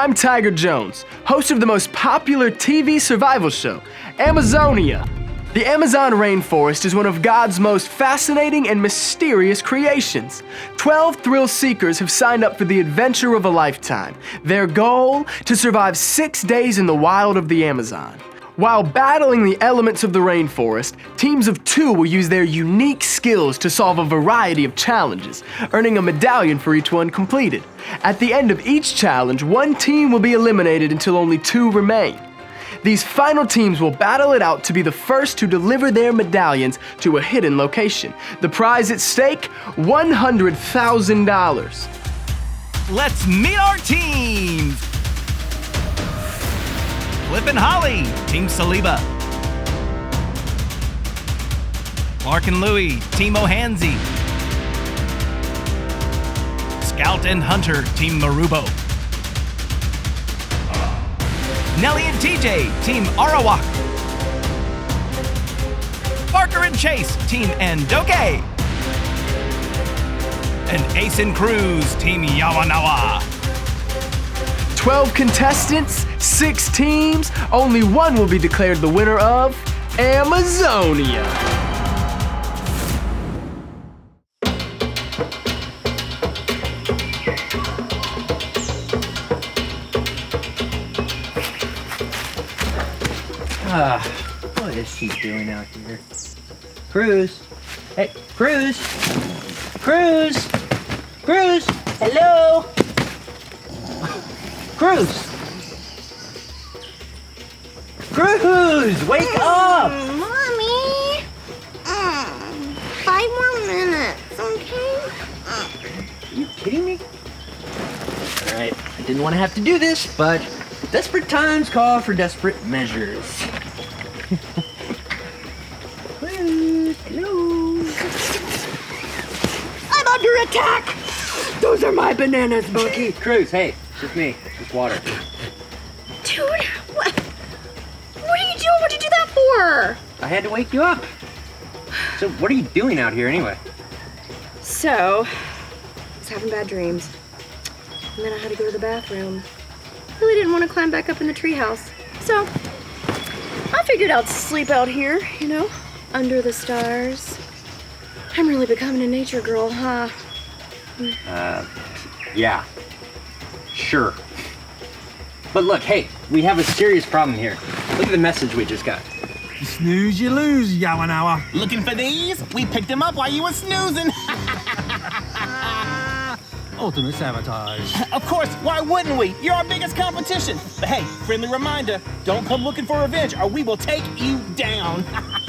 I'm Tiger Jones, host of the most popular TV survival show, Amazonia. The Amazon rainforest is one of God's most fascinating and mysterious creations. 12 thrill seekers have signed up for the adventure of a lifetime. Their goal? To survive 6 days in the wild of the Amazon. While battling the elements of the rainforest, teams of 2 will use their unique skills to solve a variety of challenges, earning a medallion for each one completed. At the end of each challenge, one team will be eliminated until only 2 remain. These final teams will battle it out to be the first to deliver their medallions to a hidden location. The prize at stake, $100,000. Let's meet our teams! Flip and Holly, Team Saliba. Clark and Louie, Team Ohanzi. Scout and Hunter, Team Marubo. Nellie and TJ, Team Arawak. Parker and Chase, Team Andoke. And Ace and Cruz, Team Yawanawa. 12 contestants, 6 teams, only one will be declared the winner of Amazonia. What is she doing out here? Cruz! Hey, Cruz! Cruz! Cruz! Hello! Cruz! Cruz! Wake up! Mommy! 5 more minutes, okay? Are you kidding me? Alright, I didn't want to have to do this, but desperate times call for desperate measures. Cruz, hello. I'm under attack! Those are my bananas, Monkey. Cruz, hey, it's just me. Just water. Dude, what are you doing? What'd you do that for? I had to wake you up. So what are you doing out here anyway? So, I was having bad dreams. And then I had to go to the bathroom. Really didn't want to climb back up in the treehouse. So, I figured I'd sleep out here, under the stars. I'm really becoming a nature girl, huh? Yeah. Sure. But look, hey, we have a serious problem here. Look at the message we just got. You snooze, you lose, Yawanawa. Looking for these? We picked them up while you were snoozing. Ultimate sabotage. Of course, why wouldn't we? You're our biggest competition. But hey, friendly reminder, don't come looking for revenge or we will take you down.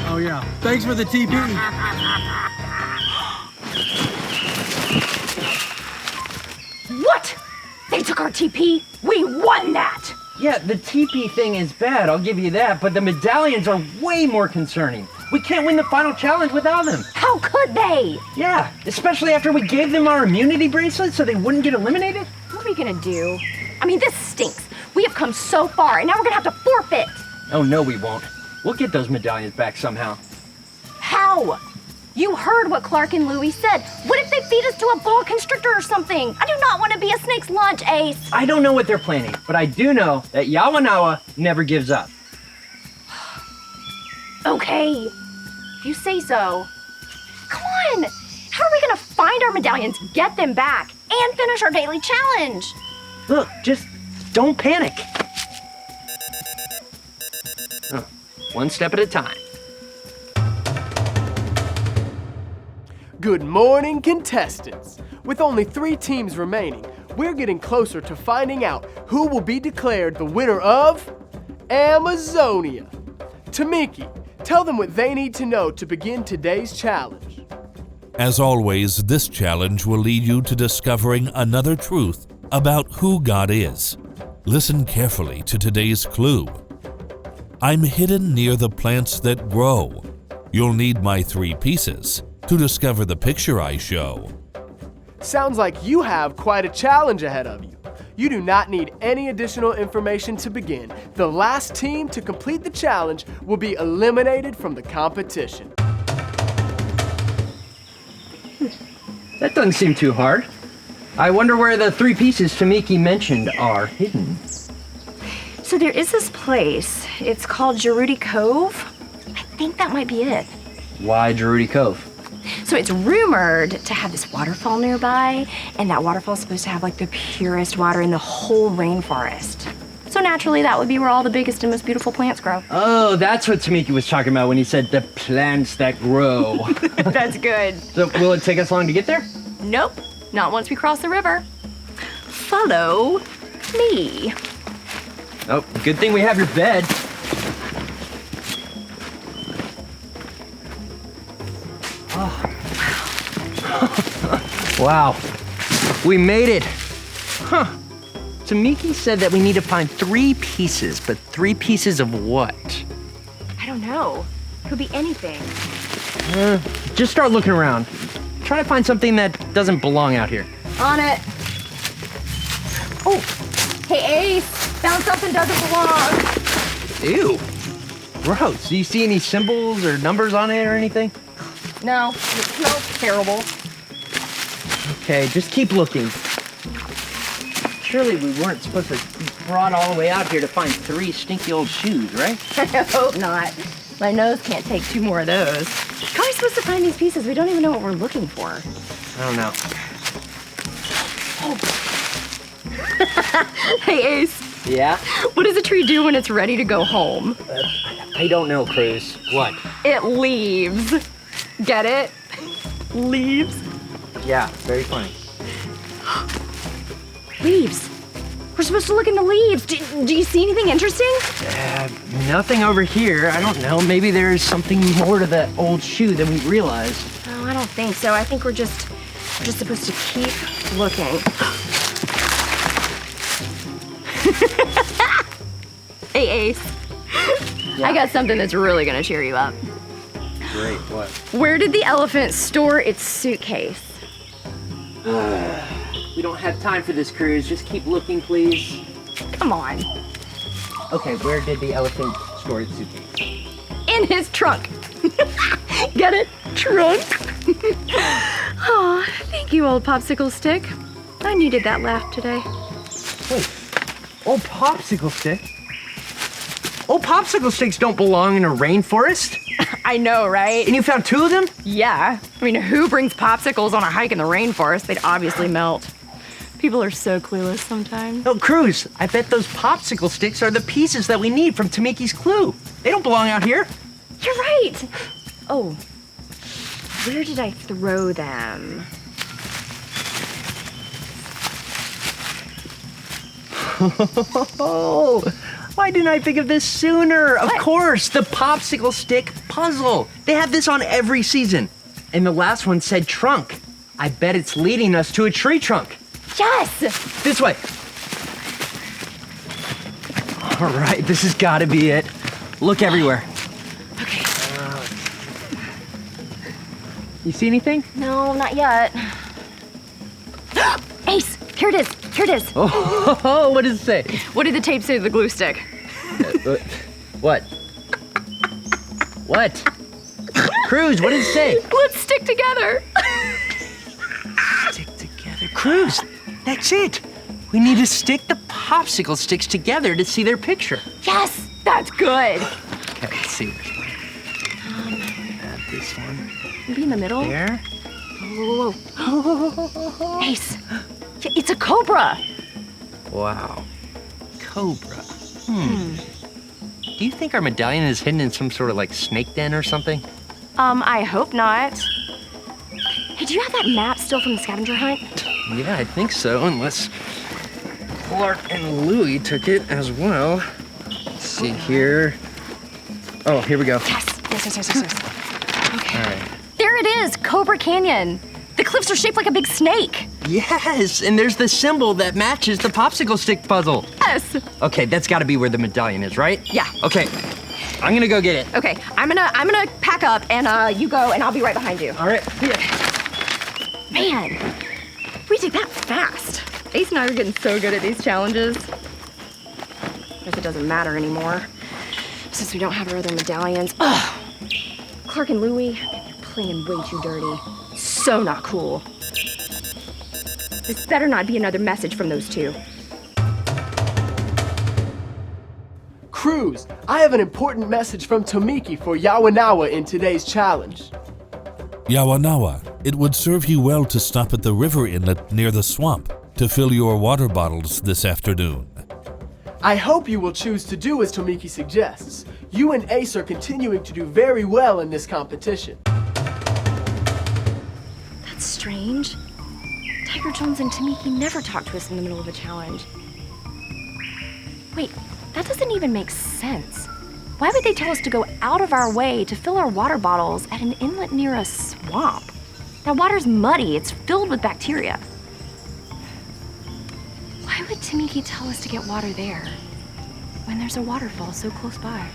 Oh yeah, thanks for the TP. What? They took our TP? We won that! Yeah, the TP thing is bad, I'll give you that, but the medallions are way more concerning. We can't win the final challenge without them. How could they? Yeah, especially after we gave them our immunity bracelet so they wouldn't get eliminated. What are we gonna do? I mean, this stinks. We have come so far, and now we're gonna have to forfeit. Oh, no, we won't. We'll get those medallions back somehow. How? You heard what Clark and Louie said. What if they feed us to a boa constrictor or something? I do not want to be a snake's lunch, Ace. I don't know what they're planning, but I do know that Yawanawa never gives up. Okay, if you say so. Come on, how are we gonna find our medallions, get them back, and finish our daily challenge? Look, just don't panic. Oh, one step at a time. Good morning, contestants. With only 3 teams remaining, we're getting closer to finding out who will be declared the winner of Amazonia. Tamiki, tell them what they need to know to begin today's challenge. As always, this challenge will lead you to discovering another truth about who God is. Listen carefully to today's clue. I'm hidden near the plants that grow. You'll need my 3 pieces to discover the picture I show. Sounds like you have quite a challenge ahead of you. You do not need any additional information to begin. The last team to complete the challenge will be eliminated from the competition. That doesn't seem too hard. I wonder where the 3 pieces Tamiki mentioned are hidden. So there is this place. It's called Gerudy Cove. I think that might be it. Why Gerudy Cove? So it's rumored to have this waterfall nearby, and that waterfall is supposed to have like the purest water in the whole rainforest. So naturally, that would be where all the biggest and most beautiful plants grow. Oh, that's what Tamiki was talking about when he said the plants that grow. That's good. So will it take us long to get there? Nope, not once we cross the river. Follow me. Oh, good thing we have your bed. Wow, we made it. Huh. Tamiki said that we need to find 3 pieces, but 3 pieces of what? I don't know. Could be anything. Just start looking around. Try to find something that doesn't belong out here. On it. Oh, hey Ace, found something doesn't belong. Ew. Gross. Do you see any symbols or numbers on it or anything? No, it smells terrible. Okay, just keep looking. Surely we weren't supposed to be brought all the way out here to find 3 stinky old shoes, right? I hope not. My nose can't take 2 more of those. How are we supposed to find these pieces? We don't even know what we're looking for. I don't know. Hey Ace, Yeah? what does a tree do when it's ready to go home? I don't know, Cruz. What? It leaves. Get it? Leaves. Yeah, very funny. Leaves. We're supposed to look in the leaves. Do you see anything interesting? Nothing over here. I don't know. Maybe there's something more to that old shoe than we realized. Oh, I don't think so. I think we're just supposed to keep looking. Hey, Ace. I got something that's really gonna cheer you up. Great, what? Where did the elephant store its suitcase? We don't have time for this, Cruz. Just keep looking, please. Come on. Okay, where did the elephant store its suitcase? In his trunk. Get it? Trunk. Oh, thank you, old popsicle stick. I needed that laugh today. Wait, old popsicle stick? Old popsicle sticks don't belong in a rainforest. I know, right? And you found 2 of them? Yeah. I mean, who brings popsicles on a hike in the rainforest? They'd obviously melt. People are so clueless sometimes. Oh, Cruz, I bet those popsicle sticks are the pieces that we need from Tamiki's clue. They don't belong out here. You're right. Oh, where did I throw them? Oh, why didn't I think of this sooner? Of What? course, the popsicle stick puzzle. They have this on every season. And the last one said trunk. I bet it's leading us to a tree trunk. Yes! This way. All right, this has got to be it. Look everywhere. Okay. You see anything? No, not yet. Ace, here it is. Here it is. Oh, what does it say? What did the tape say to the glue stick? What? What? Cruz, what does it say? Let's stick together. Stick together. Cruz, that's it. We need to stick the popsicle sticks together to see their picture. Yes, that's good. Okay, let's see. Add this one Maybe in the middle. there. Whoa, whoa, whoa. Ace, it's a cobra. Wow. Cobra. Do you think our medallion is hidden in some sort of like snake den or something? I hope not. Hey, do you have that map still from the scavenger hunt? Yeah, I think so, unless Clark and Louie took it as well. Let's see here. Oh, here we go. Yes. Okay. All right. There it is, Cobra Canyon. The cliffs are shaped like a big snake. Yes, and there's the symbol that matches the popsicle stick puzzle. Yes. Okay, that's got to be where the medallion is, right? Yeah. Okay, I'm gonna go get it. Okay, I'm gonna pack up and you go and I'll be right behind you. All right. Man, we did that fast. Ace and I are getting so good at these challenges. Guess it doesn't matter anymore since we don't have our other medallions. Ugh. Clark and Louie, they're playing way too dirty. So not cool. This better not be another message from those two. Cruz, I have an important message from Tomiki for Yawanawa in today's challenge. Yawanawa, it would serve you well to stop at the river inlet near the swamp to fill your water bottles this afternoon. I hope you will choose to do as Tomiki suggests. You and Ace are continuing to do very well in this competition. That's strange. Tiger Jones and Tomiki never talk to us in the middle of a challenge. Wait, that doesn't even make sense. Why would they tell us to go out of our way to fill our water bottles at an inlet near a swamp? That water's muddy, it's filled with bacteria. Why would Tomiki tell us to get water there when there's a waterfall so close by?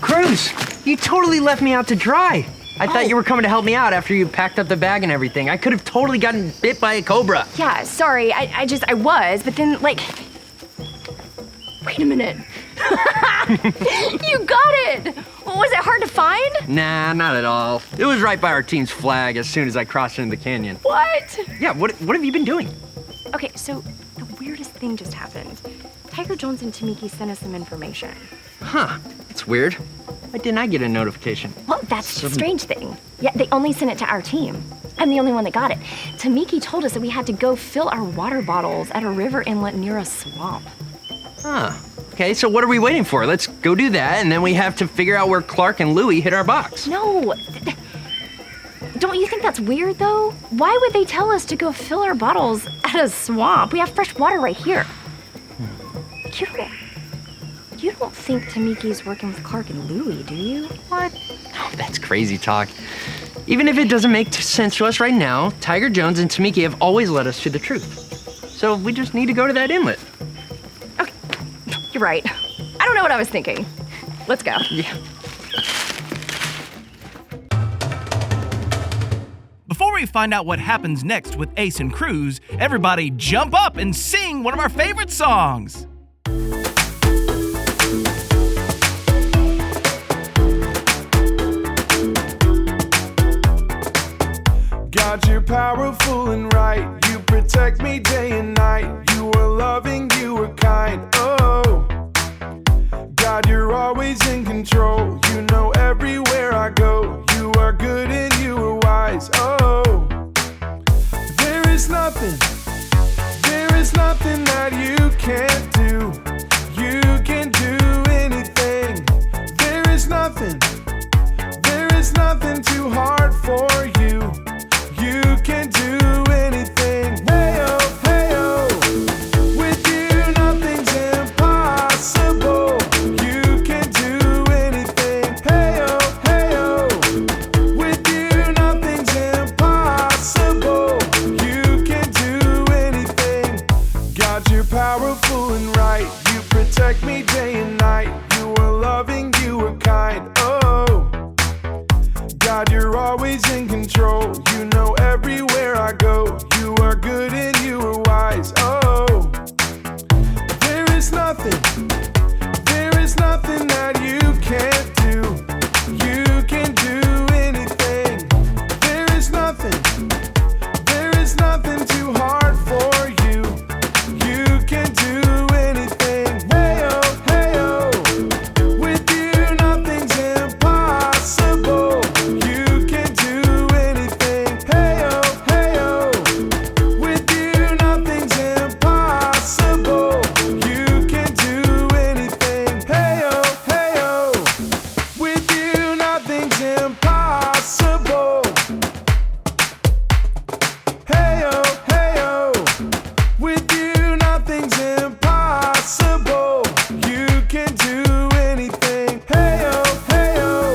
Cruz, you totally left me out to dry. I thought you were coming to help me out after you packed up the bag and everything. I could have totally gotten bit by a cobra. Yeah, sorry, I was, but then, like... Wait a minute. You got it! Was it hard to find? Nah, not at all. It was right by our team's flag as soon as I crossed into the canyon. What? Yeah, what have you been doing? Okay, so the weirdest thing just happened. Tiger Jones and Tomiki sent us some information. Huh, that's weird. Why didn't I get a notification? Well, that's the strange thing. Yeah, they only sent it to our team. I'm the only one that got it. Tomiki told us that we had to go fill our water bottles at a river inlet near a swamp. Huh. Okay, so what are we waiting for? Let's go do that, and then we have to figure out where Clark and Louie hid our box. No. Don't you think that's weird, though? Why would they tell us to go fill our bottles at a swamp? We have fresh water right here. You don't think Tamiki's working with Clark and Louie, do you? What? Oh, that's crazy talk. Even if it doesn't make sense to us right now, Tiger Jones and Tomiki have always led us to the truth. So we just need to go to that inlet. Okay, you're right. I don't know what I was thinking. Let's go. Yeah. Before we find out what happens next with Ace and Cruz, everybody jump up and sing one of our favorite songs. God, you're powerful and right. You protect me day and night. You are loving, you are kind. Oh, God, you're always in control. You know everywhere I go. You are good and you are wise. Oh, there is nothing that you can't do. You can do anything. There is nothing too hard for you. You can do anything. Hey-oh, hey-oh. With you, nothing's impossible. You can do anything. Hey-oh, hey-oh. With you, nothing's impossible. You can do anything. God, you're powerful and right. You protect me day and night. You are loving, you are kind. Oh, God, you're always in control. You know everywhere I go. You are good and you are wise. Oh, there is nothing that you can't do. You can do anything. There is nothing too hard for you. You can do anything. Hey-oh, hey-oh. With you, nothing's impossible. You can do anything. Hey-oh, hey-oh. With you, nothing's impossible. You can do anything. Hey-oh, hey-oh. With you, nothing's impossible. Hey-oh, hey-oh. With you, nothing's impossible. You can do anything. Hey-oh, hey-oh.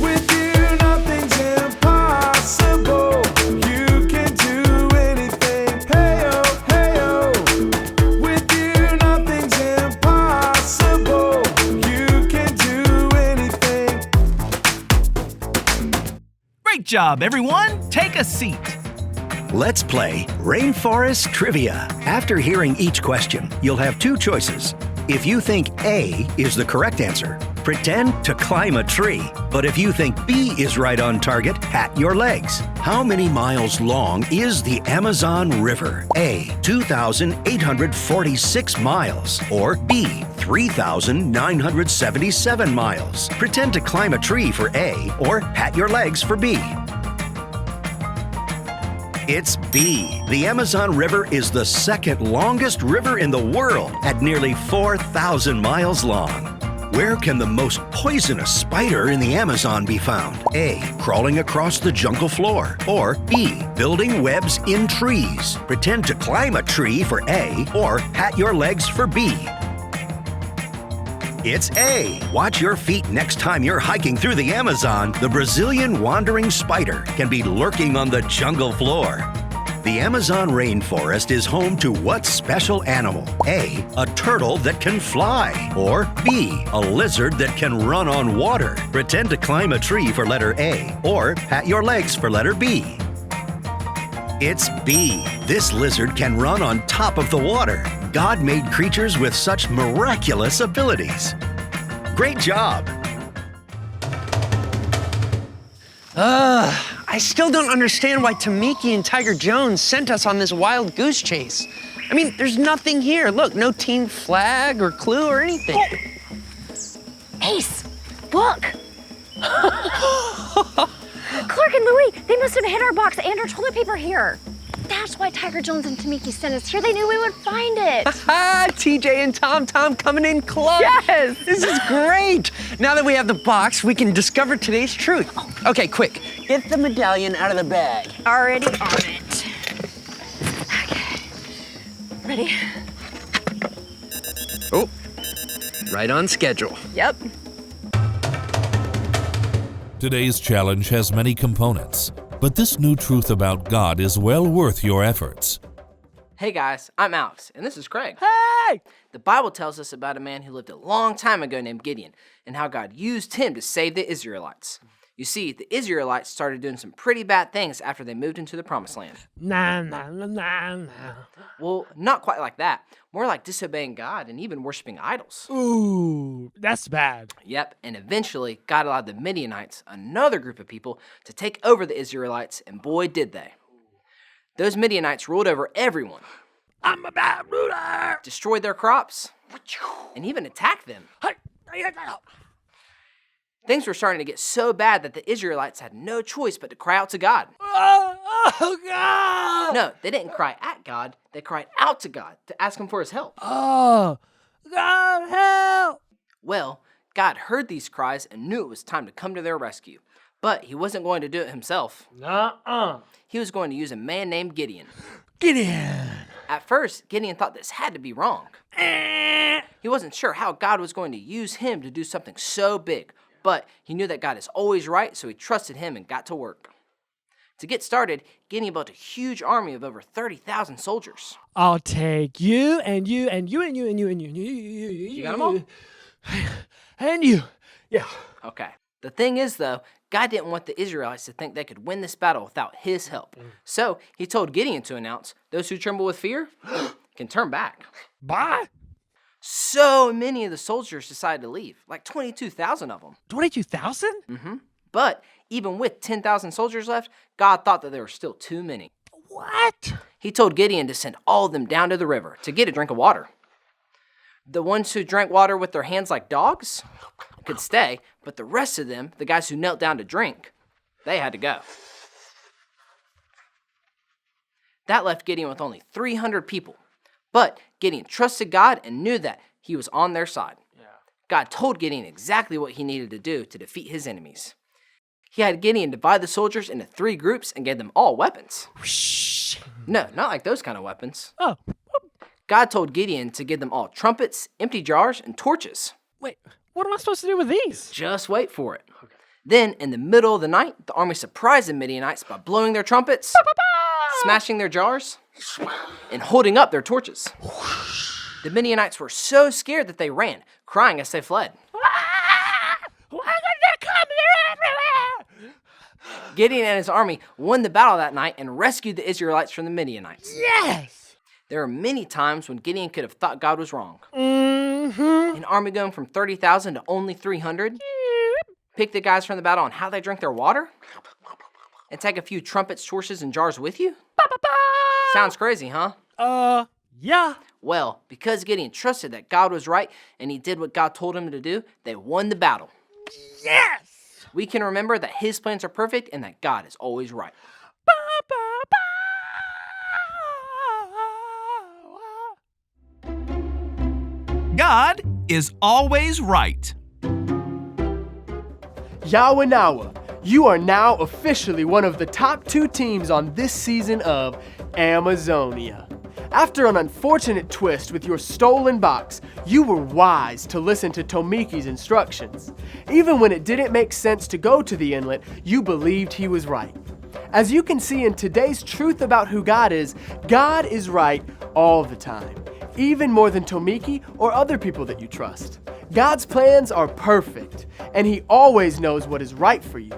With you, nothing's impossible. You can do anything. Hey-oh, hey-oh. With you, nothing's impossible. You can do anything. Great job, everyone. Take a seat. Let's play Rainforest Trivia. After hearing each question, you'll have two choices. If you think A is the correct answer, Pretend to climb a tree. But if you think B is right on target, pat your legs. How many miles long is the Amazon River? A, 2,846 miles. Or B, 3,977 miles. Pretend to climb a tree for A, or pat your legs for B. It's B. The Amazon River is the second longest river in the world at nearly 4,000 miles long. Where can the most poisonous spider in the Amazon be found? A, crawling across the jungle floor. Or B, building webs in trees. Pretend to climb a tree for A, or pat your legs for B. It's A. Watch your feet next time you're hiking through the Amazon. The Brazilian wandering spider can be lurking on the jungle floor. The Amazon rainforest is home to what special animal? A, a turtle that can fly. Or B, a lizard that can run on water. Pretend to climb a tree for letter A, or pat your legs for letter B. It's B. This lizard can run on top of the water. God made creatures with such miraculous abilities. Great job! I still don't understand why Tamiki and Tiger Jones sent us on this wild goose chase. I mean, there's nothing here. Look, no team flag or clue or anything. Ace, look! Clark and Louie, they must have hid our box and our toilet paper here. That's why Tiger Jones and Tamiki sent us here. They knew we would find it. TJ and Tom coming in clutch. Yes! This is great. Now that we have the box, we can discover today's truth. Okay, quick. Get the medallion out of the bag. Already on it. Okay. Ready? Oh, right on schedule. Yep. Today's challenge has many components, but this new truth about God is well worth your efforts. Hey guys, I'm Alex, and this is Craig. Hey! The Bible tells us about a man who lived a long time ago named Gideon, and how God used him to save the Israelites. You see, the Israelites started doing some pretty bad things after they moved into the Promised Land. Well, not quite like that. More like disobeying God and even worshiping idols. Ooh, that's bad. Yep, and eventually God allowed the Midianites, another group of people, to take over the Israelites, and boy did they. Those Midianites ruled over everyone. I'm a bad ruler. Destroyed their crops, and even attacked them. Things were starting to get so bad that the Israelites had no choice but to cry out to God. Oh, God. No, they didn't cry at God. They cried out to God to ask him for his help. Oh, God, help. Well, God heard these cries and knew it was time to come to their rescue. But he wasn't going to do it himself. Nuh-uh. He was going to use a man named Gideon. Gideon. At first, Gideon thought this had to be wrong. He wasn't sure how God was going to use him to do something so big. But he knew that God is always right, so he trusted him and got to work. To get started, Gideon built a huge army of over 30,000 soldiers. I'll take you and you and you and you and you and you and you. You got them all? And you. Yeah. Okay. The thing is, though, God didn't want the Israelites to think they could win this battle without his help. So he told Gideon to announce, those who tremble with fear can turn back. Bye. So many of the soldiers decided to leave, like 22,000 of them. 22,000? Mm-hmm. But even with 10,000 soldiers left, God thought that there were still too many. What? He told Gideon to send all of them down to the river to get a drink of water. The ones who drank water with their hands like dogs could stay, but the rest of them, the guys who knelt down to drink, they had to go. That left Gideon with only 300 people. But Gideon trusted God and knew that he was on their side. Yeah. God told Gideon exactly what he needed to do to defeat his enemies. He had Gideon divide the soldiers into 3 groups and gave them all weapons. No, not like those kind of weapons. Oh. God told Gideon to give them all trumpets, empty jars, and torches. Wait, what am I supposed to do with these? Just wait for it. Okay. Then, in the middle of the night, the army surprised the Midianites by blowing their trumpets, smashing their jars, and holding up their torches. The Midianites were so scared that they ran, crying as they fled. Why did they come here everywhere? Gideon and his army won the battle that night and rescued the Israelites from the Midianites. Yes! There were many times when Gideon could have thought God was wrong. An army going from 30,000 to only 300? Pick the guys from the battle on how they drink their water? And take a few trumpets, torches, and jars with you? Sounds crazy, huh? Yeah. Well, because Gideon trusted that God was right and he did what God told him to do, they won the battle. Yes! We can remember that his plans are perfect and that God is always right. God is always right. Yawanawa, you are now officially one of the top 2 teams on this season of Amazonia. After an unfortunate twist with your stolen box, you were wise to listen to Tomiki's instructions. Even when it didn't make sense to go to the inlet, you believed he was right. As you can see in today's truth about who God is right all the time, even more than Tomiki or other people that you trust. God's plans are perfect, and he always knows what is right for you.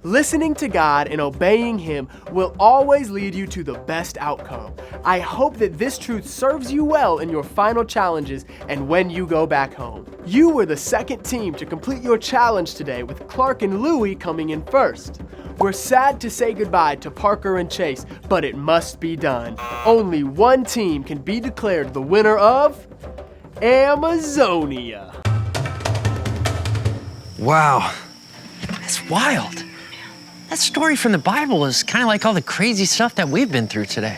Listening to God and obeying him will always lead you to the best outcome. I hope that this truth serves you well in your final challenges and when you go back home. You were the second team to complete your challenge today, with Clark and Louie coming in first. We're sad to say goodbye to Parker and Chase, but it must be done. Only one team can be declared the winner of Amazonia. Wow, that's wild. That story from the Bible is kind of like all the crazy stuff that we've been through today.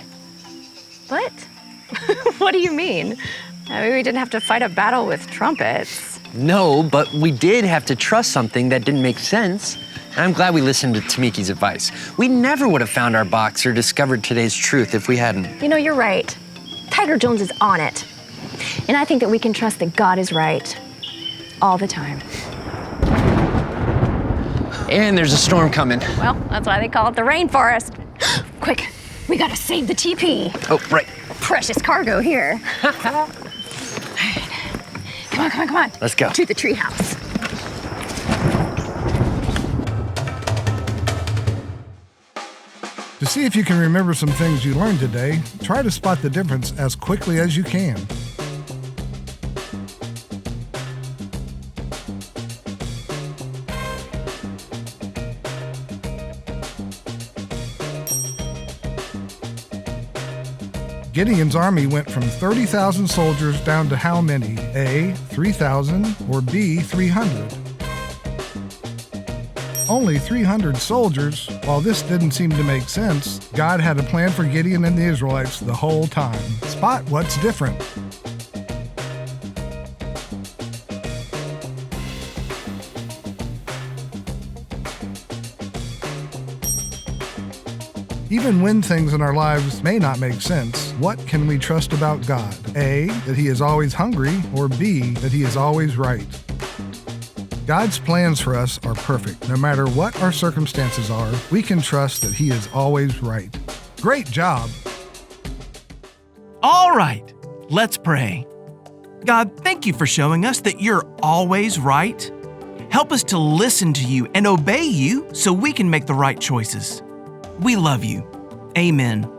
What? What do you mean? I mean, we didn't have to fight a battle with trumpets. No, but we did have to trust something that didn't make sense. And I'm glad we listened to Tomiki's advice. We never would have found our box or discovered today's truth if we hadn't. You know, you're right. Tiger Jones is on it. And I think that we can trust that God is right all the time. And there's a storm coming. Well, that's why they call it the rainforest. Quick, we gotta save the TP. Oh, right. Precious cargo here. Come on. Let's go. To the treehouse. To see if you can remember some things you learned today, try to spot the difference as quickly as you can. Gideon's army went from 30,000 soldiers down to how many? A, 3,000, or B, 300? Only 300 soldiers. While this didn't seem to make sense, God had a plan for Gideon and the Israelites the whole time. Spot what's different. Even when things in our lives may not make sense, what can we trust about God? A, that he is always hungry, or B, that he is always right? God's plans for us are perfect. No matter what our circumstances are, we can trust that he is always right. Great job! All right, let's pray. God, thank you for showing us that you're always right. Help us to listen to you and obey you so we can make the right choices. We love you. Amen.